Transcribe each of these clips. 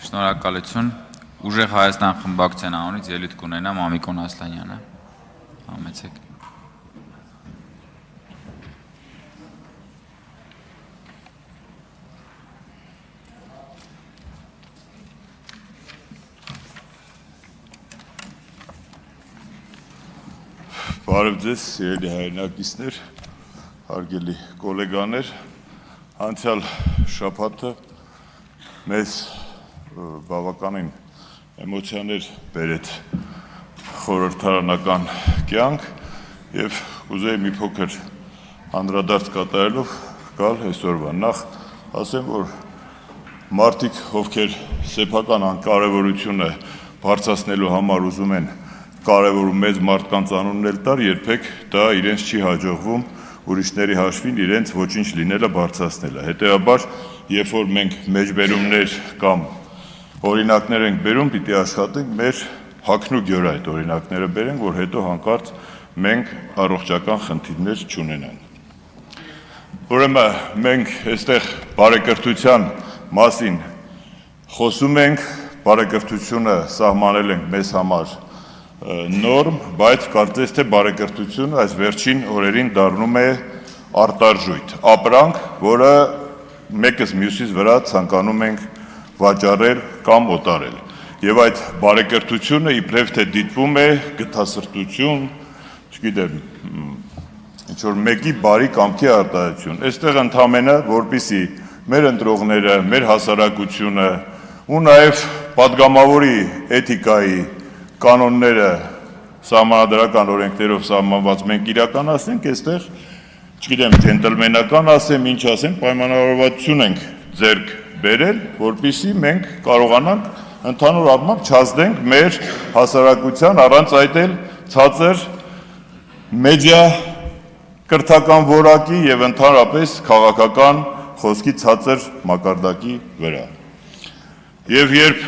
Շնորհակալություն։ Ուժեղ Հայաստան խմբակցության անունից ելույթ կունենա Մամիկոն Ասլանյանը։ Համեցեք։ Բարև ձեզ, սիրելի հայրենակիցներ, հարգելի գոլեգաներ, անցյալ շաբաթը մեզ բավականին էմոցիաներ բերեց խորհրդարանական կյանք և ուզեի մի փոքր անդրադարձ կատարելով գալ այսօրվա։ Նախ ասեմ, որ մարդիկ, ովքեր սեփական անկարևորությունը բարձրացնելու համար ուզում են կարևորում մեծ մարդկանց անուններ տար, երբեք դա իրենց չի հաջողվում ուրիշների հաշվին իրենց ոչինչ լինելը բարձրացնելը։ Հետևաբար, երբ որ մենք մեջբերումներ կամ օրինակներ ենք բերում, պիտի աշխատենք մեր հագնուգյոր այդ օրինակները բերենք, որ հետո հանկարծ մենք առողջական խնդիրներ չունենանք։ Ուրեմն մենք այստեղ բարեկրթության մասին խոսում ենք, բարեկրթությունը սահմանել ենք մեզ համար նորմ, բայց կարծես թե բարեկրթությունը այս վերջին օրերին դառնում է արտարժույթ, ապրանք, որը մեկս մյուսից վրա ցանկանում ենք վաճառել կամ օտարել։ Եվ այդ բարեկրթությունը իբրև թե դիտվում է գթասրտություն, չգիտեմ, ինչ-որ մեկի բարի կամքի արտահայտություն։ Այստեղ ընդամենը, որպեսզի մեր ընտրողները, մեր հասարակությունը ու նաև պատգամավորի էթիկայի կանոնները սահմանադրական օրենքներով սահմանված մենք իրականացնենք, այստեղ, չգիտեմ, ջենտլմենական ասեմ, ինչ ասեմ, պայմանավորվածություն ենք ձեռք բերել, որպեսզի մենք կարողանանք ընդհանուր առմամբ չազդենք մեր հասարակության առանց այդ էլ ցածր մեդիա կրթական որակի եւ ընդհանրապես քաղաքական խոսքի ցածր մակարդակի վրա։ Եվ երբ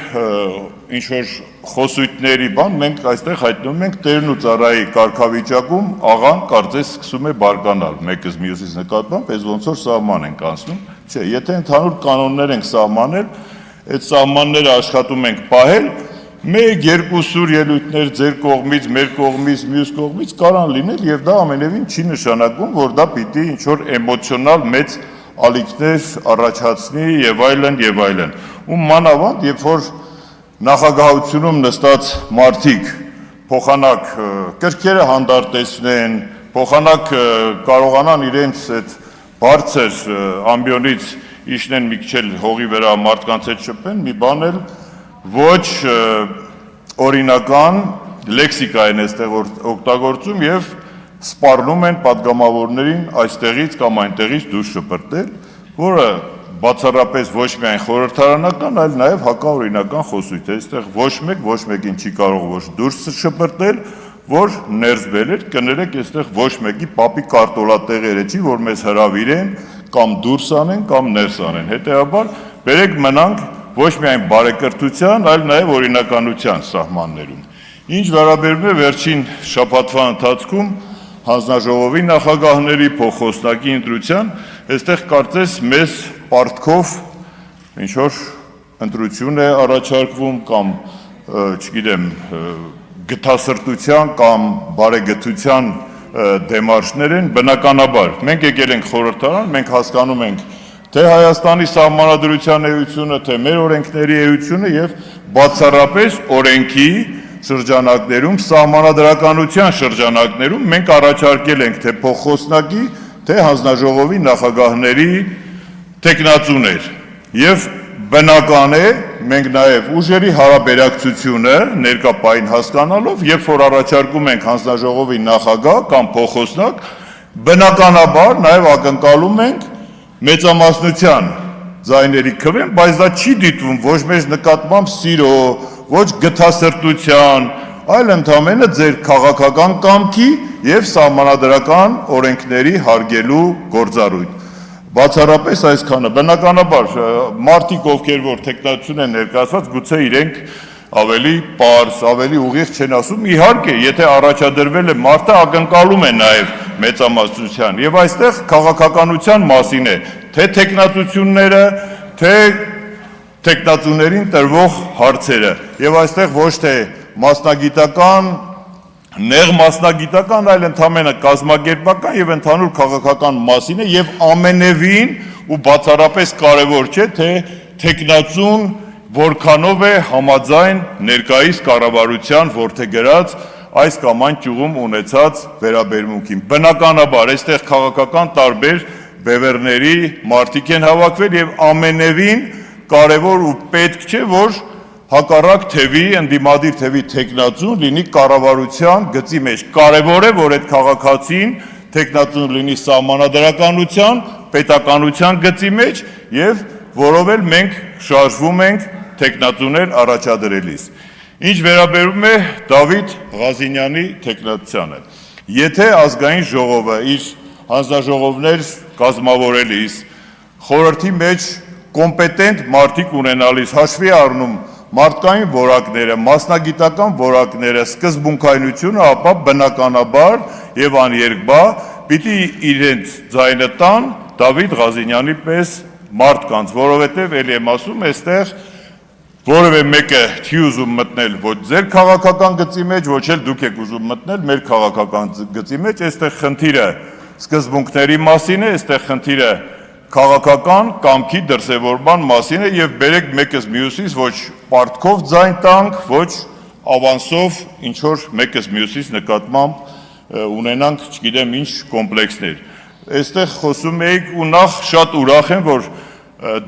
ինչ-որ խոսույթների բան, մենք այստեղ հայտնվում ենք տերն ու ծառայի կարգավիճակում, աղան կարծես սկսում է բարկանալ, մեկս մյուսից նկատմամբ, այս ոնց որ սահման ենք անցնում, չէ, եթե ընդհանուր կանոններ ենք սահմանել, այդ սահմանները աշխատում ենք պահել, մեկ երկու սուր ելույթներ ձեր կողմից, մեր կողմից, մյուս կողմից կարան լինել եւ դա ամենևին չի նշանակում, որ դա պիտի ինչ-որ էմոցիոնալ մեծ ալիքներ առաջացնի եւ այլն, ու մանավանդ, երբ որ նախագահությունում նստած մարդիկ փոխանակ կրքերը հանդարտեցնեն, փոխանակ կարողանան իրենց այդ բարձր ամբիոնից իջնեն մի քիչ հողի վրա մարդկանց հետ շփեն, մի բան էլ ոչ օրինական լեքսիկա են այստեղ օգտագործում եւ սպառնում են պատգամավորներին այստեղից կամ այնտեղից դուրս շպրտել, որը բացառապես ոչ միայն խորհրդարանական, այլ նաև հակաօրինական խոսույթ է։ Այստեղ ոչ մեկին չի կարող ոչ դուրս շպրտել, որ ներս բերել, կներեք այստեղ ոչ մեկի պապի կարտոլատեղերը չի, որ մեզ հրավիրեն կամ դուրս անեն կամ ներս անեն։ Հետևաբար բերեք մնանք ոչ միայն բարեկրթության, այլ նաև օրինականության սահմաններում։ Ինչ վերաբերում է վերջին շաբաթվա ընթացքում հանձնաժողովի նախագահների փոխխոսնակի ընտրության, այստեղ կարծես մեզ պարտքով ինչ-որ ընտրություն է առաջարկվում կամ, չգիտեմ, գթասրտության կամ բարեգթության դեմարշներ են, բնականաբար։ Մենք եկել ենք խորհրդարան, մենք հասկանում ենք թե Հայաստանի սահմանադրության էությունը, թե մեր օրենքների էությունը եւ բացառապես օրենքի շրջանակներում, սահմանադրականության շրջանակներում մենք առաջարկել ենք թե փոխխոսնակի, թե հանձնաժողովի նախագահների տեխնացուներ եւ բնական է մենք նաեւ ուժերի հարաբերակցությունը ներկայ հասկանալով, երբ որ առաջարկում ենք հանձնաժողովի նախագահ կամ փոխխոսնակ, բնականաբար նաեւ ակնկալում ենք մեծամասնության ձայների քվեն, բայց դա չի դիտվում ոչ մեր նկատմամբ սիրո, ոչ գթասրտության, այլ ընդամենը ձեր քաղաքական կամքի եւ սահմանադրական օրենքների հարգելու գործառույթ։ Բացառապես այսքանը, բնականաբար մարդիկ, ովքեր որ տեխնացություն են ներկայացված, գուցե իրենք ավելի պարզ, ավելի ուղիղ չեն ասում, իհարկե, եթե առաջադրվել է մարդը ակնկալում է նաեւ մեծամասնության եւ այստեղ քաղաքականության մասին է, թե տեխնացությունները, թե տեխնացուներին տրվող հարցերը։ Եվ այստեղ ոչ թե մասնագիտական, նեղ մասնագիտական, այլ ընդամենը կազմակերպական եւ ընդհանուր քաղաքական մասին է եւ ամենևին ու բացառապես կարևոր չէ, թե տեխնացուն որքանով է համաձայն ներկայիս կառավարության որդեգրած այս կամ այն ճյուղում ունեցած վերաբերմունքին։ Բնականաբար այստեղ քաղաքական տարբեր բևեռների մարդիկ են հավաքվել եւ ամենևին կարևոր ու պետք չէ, որ հակառակ թևի, ընդդիմադիր թևի տեխնացուն լինի կառավարության գծի մեջ։ Կարևոր է, որ այդ քաղաքացին տեխնացուն լինի սահմանադրականության, պետականության գծի մեջ եւ որով էլ մենք շարժվում ենք տեխնացուներ առաջադրելիս։ Ինչ վերաբերում է Դավիթ Ղազինյանի տեխնացությանը, եթե ազգային ժողովը իր հանձնաժողովներ կազմավորելիս խորհրդի մեջ կոմպետենտ մարդիկ ունենալիս հաշվի առնում մարդկային որակները, մասնագիտական որակները, սկզբունքայնությունը, ապա բնականաբար եւ աներկբա պիտի իրենց ձայնը տան Դավիթ Ղազինյանի պես մարդկանց, որովհետեւ ելի եմ ասում, այստեղ որևէ մեկը չի ուզում մտնել ոչ ձեր քաղաքական գծի մեջ, ոչ էլ դուք եք ուզում մտնել մեր քաղաքական գծի մեջ, այստեղ խնդիրը սկզբունքների մասին է, այստեղ խնդիրը քաղաքական կամքի դրսևորման մասին է եւ բերեք մեկս մյուսից ոչ պարտքով ձայն տանք, ոչ ավանսով ինչ որ մեկս մյուսից նկատմամբ ունենանք, չգիտեմ ինչ կոմպլեքսներ։ Այստեղ խոսում էիք ու նախ շատ ուրախ եմ, որ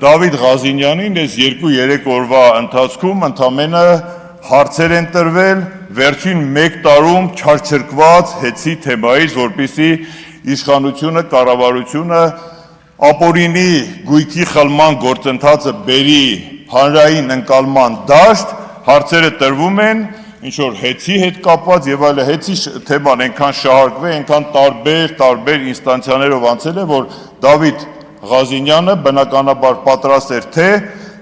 Դավիթ Ղազինյանին այս 2-3 օրվա ընթացքում ընդամենը հարցեր են տրվել վերջին 1 տարում չարչրկված հեծի թեմայից, որպեսզի իշխանությունը, կառավարությունը ապօրինի գույքի խլման գործընթացը բերի հանրային ընկալման դաշտ, հարցերը տրվում են ինչ որ հեծի հետ կապված եւ այլը, հեծի թեման այնքան շահարկվել, այնքան տարբեր ինստանցիաներով անցել է, որ Դավիթ Ղազինյանը բնականաբար պատրաստ էր թե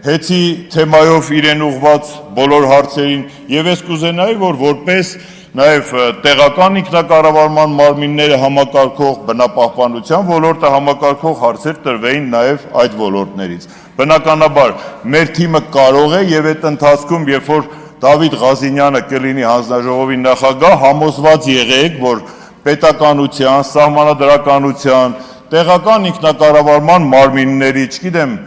հեծի թեմայով իրեն ուղված բոլոր հարցերին եւ ես կուզենայի, որ որպես նաեւ տեղական ինքնակառավարման մարմինները համակարգող, բնապահպանության ոլորտը համակարգող հարցեր տրվեին նաեւ այդ ոլորտներից։ Բնականաբար մեր թիմը կարող է եւ այդ ընթացքում, երբ որ Դավիթ Ղազինյանը կլինի հանձնաժողովի նախագահ, համոզված եղեք, որ պետականության, սահմանադրականության, տեղական ինքնակառավարման մարմինների, չգիտեմ,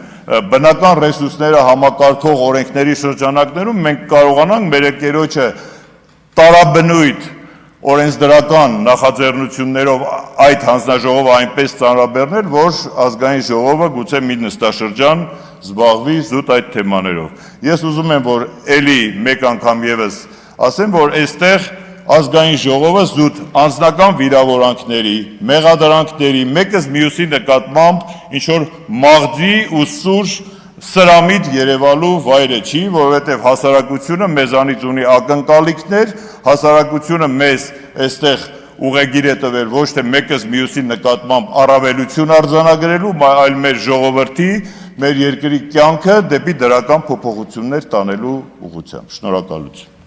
բնական ռեսուրսները համակարգող օրենքների շրջանակներում մենք կարողանանք մեր եկերոջը տարաբնույթ օրենսդրական նախաձեռնություններով այդ հանձնաժողովը այնպես ծանրաբեռնել, որ ազգային ժողովը գուցե մի նստաշրջան զբաղվի զուտ այդ թեմաներով։ Ես ուզում եմ, որ էլի մեկ անգամ եւս ասեմ, որ այստեղ ազգային ժողովը զուտ անձնական վիրավորանքների, մեղադրանքների, մեկս մյուսի նկատմամբ ինչ որ մաղձի ու սուր սրամիտ երևալու վայրը չի, որովհետև հասարակությունը մեզանից ունի ակնկալիքներ, հասարակությունը մեզ այստեղ ուղեգիր է տվել ոչ թե մեկս մյուսի նկատմամբ առավելություն արձանագրելու, այլ մեր ժողովրդի, մեր երկրի կյանքը դեպի դրական փոփոխություններ տանելու ուղղությամբ։ Շնորհակալություն։